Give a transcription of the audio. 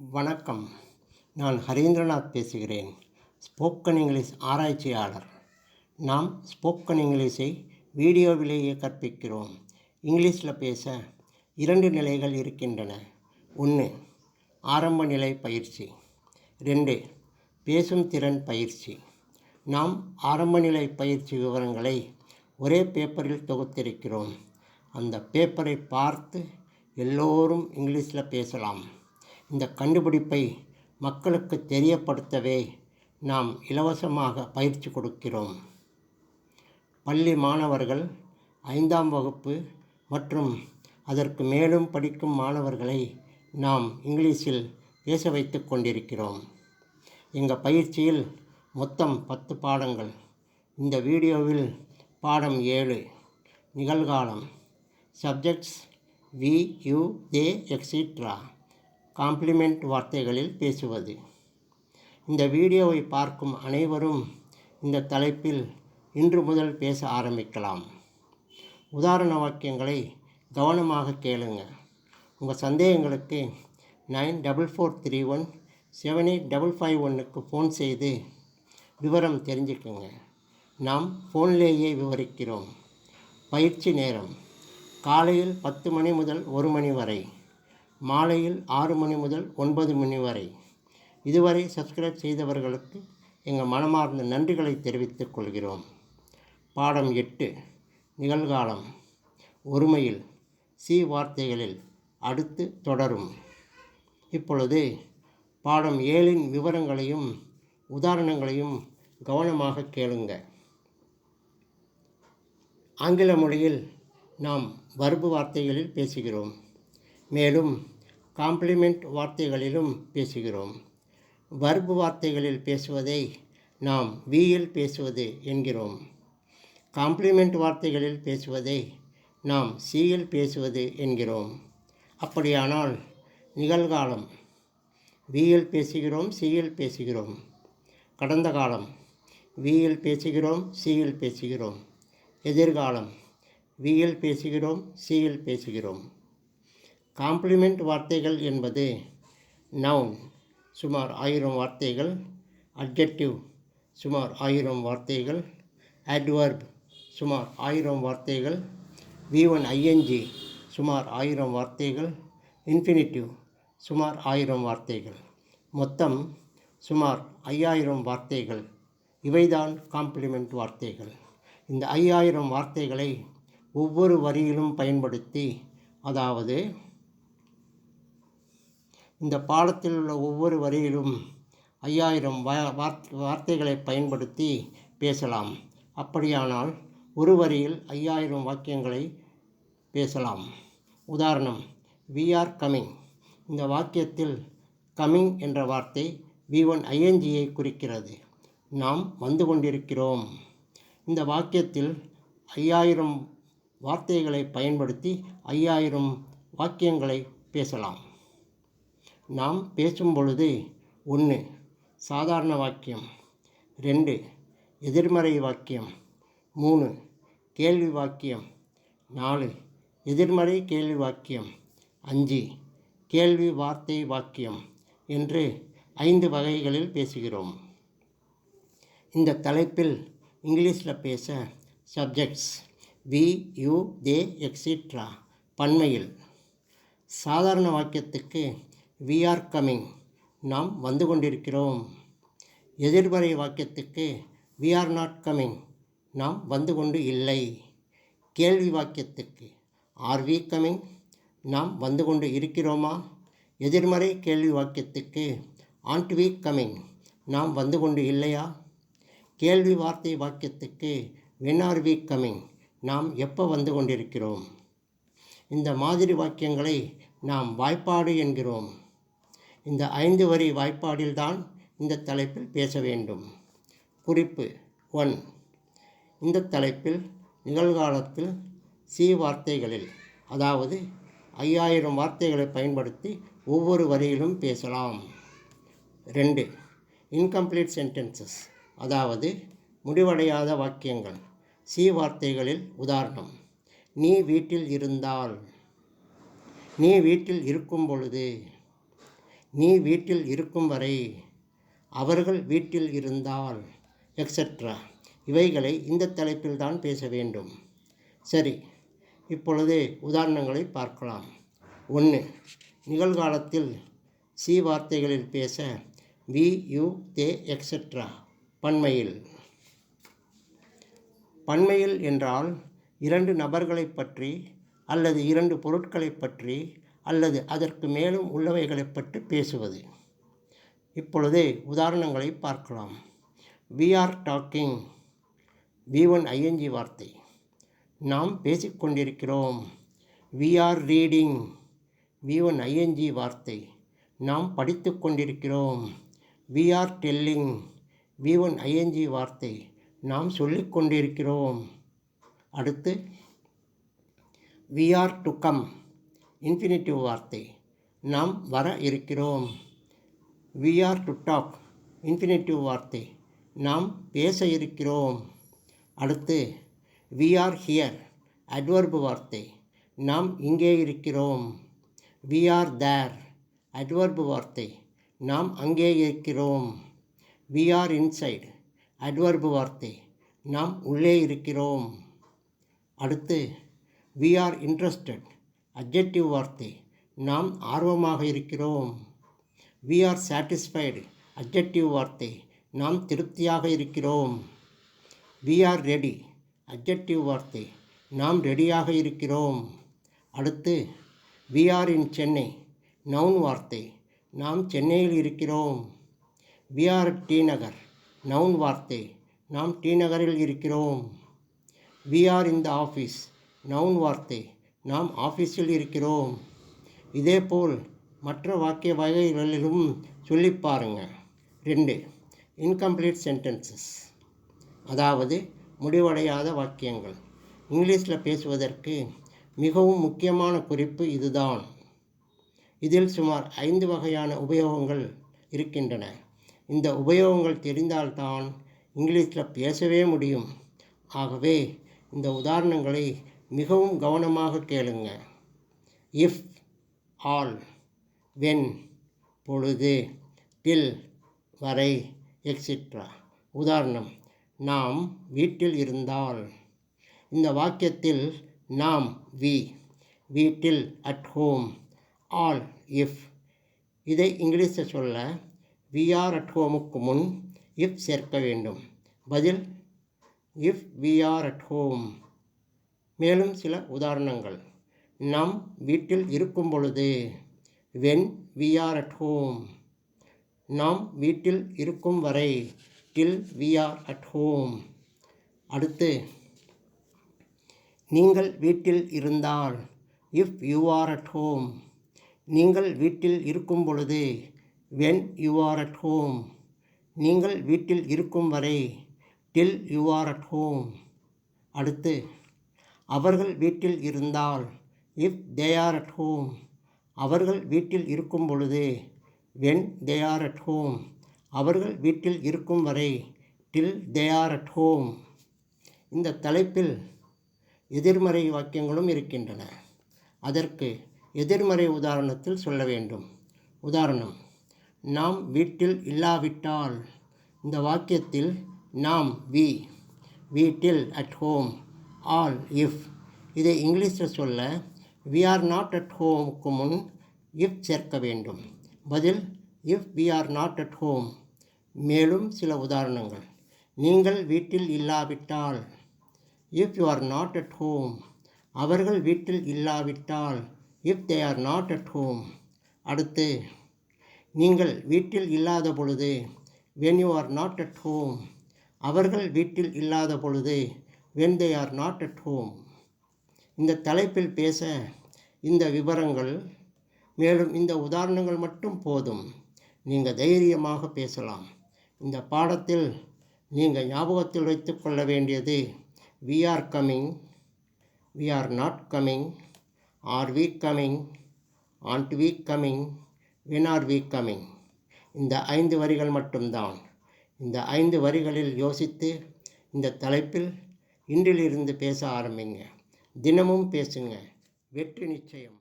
வணக்கம். நான் ஹரீந்திரநாத் பேசுகிறேன். ஸ்போக்கன் இங்கிலீஷ் ஆராய்ச்சியாளர். நாம் ஸ்போக்கன் இங்கிலீஷை வீடியோவிலேயே கற்பிக்கிறோம். இங்கிலீஷில் பேச 2 நிலைகள் இருக்கின்றன. 1. ஆரம்ப நிலை பயிற்சி. 2. பேசும் திறன் பயிற்சி. நாம் ஆரம்ப நிலை பயிற்சி விவரங்களை ஒரே பேப்பரில் தொகுத்திருக்கிறோம். அந்த பேப்பரை பார்த்து எல்லோரும் இங்கிலீஷில் பேசலாம். இந்த கண்டுபிடிப்பை மக்களுக்கு தெரியப்படுத்தவே நாம் இலவசமாக பயிற்சி கொடுக்கிறோம். பள்ளி மாணவர்கள், 5ஆம் வகுப்பு மற்றும் அதற்கு மேலும் படிக்கும் மாணவர்களை நாம் இங்கிலீஷில் பேச வைத்து கொண்டிருக்கிறோம். எங்கள் பயிற்சியில் மொத்தம் 10 பாடங்கள். இந்த வீடியோவில் பாடம் 7 நிகழ்காலம், subjects we, you, they, extra, complement வார்த்தைகளில் பேசுவது. இந்த வீடியோவை பார்க்கும் அனைவரும் இந்த தலைப்பில் இன்று முதல் பேச ஆரம்பிக்கலாம். உதாரண வாக்கியங்களை கவனமாக கேளுங்க. உங்கள் சந்தேகங்களுக்கு 9443178551 ஃபோன் செய்து விவரம் தெரிஞ்சுக்குங்க. நாம் ஃபோன்லேயே விவரிக்கிறோம். பயிற்சி நேரம் காலையில் 10 மணி முதல் 1 மணி வரை, மாலையில் 6 மணி முதல் 9 மணி வரை. இதுவரை சப்ஸ்கிரைப் செய்தவர்களுக்கு எங்கள் மனமார்ந்த நன்றிகளை தெரிவித்துக் கொள்கிறோம். பாடம் 8 நிகழ்காலம், ஒருமையில், சி வார்த்தைகளில் அடுத்து தொடரும். இப்பொழுது பாடம் 7 விவரங்களையும் உதாரணங்களையும் கவனமாக கேளுங்க. ஆங்கில மொழியில் நாம் வர்பு வார்த்தைகளில் பேசுகிறோம். மேலும் காம்ப்ளிமெண்ட் வார்த்தைகளிலும் பேசுகிறோம். வர்பு வார்த்தைகளில் பேசுவதை நாம் வியில் பேசுவது என்கிறோம். காம்ப்ளிமெண்ட் வார்த்தைகளில் பேசுவதை நாம் சியில் பேசுவது என்கிறோம். அப்படியானால் நிகழ்காலம் வியில் பேசுகிறோம், சியில் பேசுகிறோம். கடந்த காலம் வியில் பேசுகிறோம், சியில் பேசுகிறோம். எதிர்காலம் வியில் பேசுகிறோம், சியில் பேசுகிறோம். காம்ப்ளிமெண்ட் வார்த்தைகள் என்பது நவுன் சுமார் 1000 வார்த்தைகள், அட்ஜெக்டிவ் சுமார் 1000 வார்த்தைகள், அட்வர்ப் சுமார் 1000 வார்த்தைகள், V1 ING சுமார் 1000 வார்த்தைகள், இன்ஃபினிட்டிவ் சுமார் 1000 வார்த்தைகள். மொத்தம் சுமார் 5000 வார்த்தைகள். இவைதான் காம்ப்ளிமெண்ட் வார்த்தைகள். இந்த 5000 வார்த்தைகளை ஒவ்வொரு வரியிலும் பயன்படுத்தி, அதாவது இந்த பாடத்தில் உள்ள ஒவ்வொரு வரியிலும் 5000 வார்த்தைகளை பயன்படுத்தி பேசலாம். அப்படியானால் ஒரு வரியில் 5000 வாக்கியங்களை பேசலாம். உதாரணம், we are coming. இந்த வாக்கியத்தில் கமிங் என்ற வார்த்தை V1 INGயை குறிக்கிறது. நாம் வந்து கொண்டிருக்கிறோம். இந்த வாக்கியத்தில் 5000 வார்த்தைகளை பயன்படுத்தி 5000 வாக்கியங்களை பேசலாம். நாம் பேசும் பொழுது 1. சாதாரண வாக்கியம், 2. எதிர்மறை வாக்கியம், 3. கேள்வி வாக்கியம், 4. எதிர்மறை கேள்வி வாக்கியம், 5. கேள்வி வார்த்தை வாக்கியம் என்று 5 வகைகளில் பேசுகிறோம். இந்த தலைப்பில் இங்கிலீஷில் பேச சப்ஜெக்ட்ஸ் வி, யூ, தே, எக்ஸிட்ரா பன்மையில். சாதாரண வாக்கியத்துக்கு we are coming, நாம் வந்து கொண்டிருக்கிறோம். எதிர்மறை வாக்கியத்துக்கு we are not coming, நாம் வந்து கொண்டு இல்லை. கேள்வி வாக்கியத்துக்கு are we coming, நாம் வந்து கொண்டு இருக்கிறோமா. எதிர்மறை கேள்வி வாக்கியத்துக்கு aren't we coming, நாம் வந்து கொண்டு இல்லையா. கேள்வி வார்த்தை வாக்கியத்துக்கு when are we coming, நாம் எப்போ வந்து கொண்டிருக்கிறோம். இந்த மாதிரி வாக்கியங்களை நாம் வாய்ப்பாடு என்கிறோம். இந்த 5 வரி வாய்ப்பாடில்தான் இந்த தலைப்பில் பேச வேண்டும். குறிப்பு 1. இந்த தலைப்பில் நிகழ்காலத்தில் சி வார்த்தைகளில், அதாவது 5000 வார்த்தைகளை பயன்படுத்தி ஒவ்வொரு வரியிலும் பேசலாம். 2. இன்கம்ப்ளீட் சென்டென்சஸ், அதாவது முடிவடையாத வாக்கியங்கள். சி வார்த்தைகளில் உதாரணம், நீ வீட்டில் இருந்தால், நீ வீட்டில் இருக்கும் பொழுது, நீ வீட்டில் இருக்கும் வரை, அவர்கள் வீட்டில் இருந்தால், எக்ஸெட்ரா. இவைகளை இந்த தலைப்பில் தான் பேச வேண்டும். சரி, இப்பொழுது உதாரணங்களை பார்க்கலாம். 1. நிகழ்காலத்தில் சி வார்த்தைகளில் பேச வி, யூ, தே, எக்ஸெட்ரா. பன்மையில். பன்மையில் என்றால் 2 நபர்களைப் பற்றி அல்லது 2 பொருட்களைப் பற்றி அல்லது அதற்கு மேலும் உள்ளவைகளைப் பற்றி பேசுவது. இப்பொழுது உதாரணங்களை பார்க்கலாம். We are talking, V1 ING வார்த்தை. நாம் பேசிக்கொண்டிருக்கிறோம். We are reading, V1 ING வார்த்தை. நாம் படித்து கொண்டிருக்கிறோம். We are telling, V1 ING வார்த்தை. நாம் சொல்லிக் கொண்டிருக்கிறோம். அடுத்து we are to come, infinitive வார்த்தை. நாம் வர இருக்கிறோம். We are to talk, infinitive வார்த்தை. நாம் பேச இருக்கிறோம். அடுத்து வி ஆர் ஹியர், அட்வர்பு வார்த்தை. நாம் இங்கே இருக்கிறோம். வி ஆர் தேர், அட்வர்பு வார்த்தை. நாம் அங்கே இருக்கிறோம். வி ஆர் இன்சைடு, அட்வர்பு வார்த்தை. நாம் உள்ளே இருக்கிறோம். அடுத்து வி ஆர் இன்ட்ரெஸ்டட், அட்ஜெக்டிவ் வார்த்தை. நாம் ஆர்வமாக இருக்கிறோம். வி ஆர் சாட்டிஸ்ஃபைடு, அட்ஜெக்டிவ் வார்த்தை. நாம் திருப்தியாக இருக்கிறோம். வி ஆர் ரெடி, அட்ஜெக்டிவ் வார்த்தை. நாம் ரெடியாக இருக்கிறோம். அடுத்து we are in Chennai, noun வார்த்தை. நாம் சென்னையில் இருக்கிறோம். We are T Nagar, noun வார்த்தை. நாம் டி நகரில் இருக்கிறோம். We are in the office, noun வார்த்தை. நாம் ஆஃபீஸில் இருக்கிறோம். இதேபோல் மற்ற வாக்கிய வகைகளிலும் சொல்லி பாருங்கள். 2. இன்கம்ப்ளீட் சென்டென்சஸ், அதாவது முடிவடையாத வாக்கியங்கள். இங்கிலீஷில் பேசுவதற்கு மிகவும் முக்கியமான குறிப்பு இதுதான். இதில் சுமார் 5 வகையான உபயோகங்கள் இருக்கின்றன. இந்த உபயோகங்கள் தெரிந்தால்தான் இங்கிலீஷில் பேசவே முடியும். ஆகவே இந்த உதாரணங்களை மிகவும் கவனமாக கேளுங்க. இஃப், ஆல், வென், பொழுது, டில், வரை, எக்ஸெட்ரா. உதாரணம், நாம் வீட்டில் இருந்தால். இந்த வாக்கியத்தில் நாம் வி, வீட்டில் அட் ஹோம், ஆல் இஃப். இதை இங்கிலீஷில் சொல்ல வி ஆர் அட் ஹோமுக்கு முன் இஃப் சேர்க்க வேண்டும். பதில் if we are at home. மேலும் சில உதாரணங்கள். நாம் வீட்டில் இருக்கும் பொழுது, when we are at home. நாம் வீட்டில் இருக்கும் வரை, till we are at home. அடுத்து நீங்கள் வீட்டில் இருந்தால், if you are at home. நீங்கள் வீட்டில் இருக்கும் பொழுது, when you are at home. நீங்கள் வீட்டில் இருக்கும் வரை, till you are at home. அடுத்து அவர்கள் வீட்டில் இருந்தால், if they are at home. அவர்கள் வீட்டில் இருக்கும் பொழுது, when they are at home. அவர்கள் வீட்டில் இருக்கும் வரை, டில் தே ஆர் அட் ஹோம். இந்த தலைப்பில் எதிர்மறை வாக்கியங்களும் இருக்கின்றன. அதற்கு எதிர்மறை உதாரணத்தில் சொல்ல வேண்டும். உதாரணம், நாம் வீட்டில் இல்லாவிட்டால். இந்த வாக்கியத்தில் நாம் வி, வீட்டில் அட் ஹோம், ஆல் இஃப். இதை இங்கிலீஷில் சொல்ல வி ஆர் நாட் அட் ஹோமுக்கு முன் இஃப் சேர்க்க வேண்டும். பதில் if we are not at home. மேலும் சில உதாரணங்கள். நீங்கள் வீட்டில் இல்லாவிட்டால், if you are not at home. அவர்கள் வீட்டில் இல்லாவிட்டால், if they are not at home. அடுத்து நீங்கள் வீட்டில் இல்லாத பொழுது, when you are not at home. அவர்கள் வீட்டில் இல்லாத பொழுது, when they are not at home. இந்த தலைப்பில் பேச இந்த விவரங்கள் மேலும் இந்த உதாரணங்கள் மட்டும் போதும். நீங்கள் தைரியமாக பேசலாம். இந்த பாடத்தில் நீங்கள் ஞாபகத்தில் வைத்து கொள்ள வேண்டியது we are coming, we are not coming, are we coming, aren't we coming, when are we coming. இந்த 5 வரிகள் மட்டும்தான். இந்த 5 வரிகளில் யோசித்து இந்த தலைப்பில் இன்றிலிருந்து பேச ஆரம்பிங்க. தினமும் பேசுங்க. வெற்றி நிச்சயம்.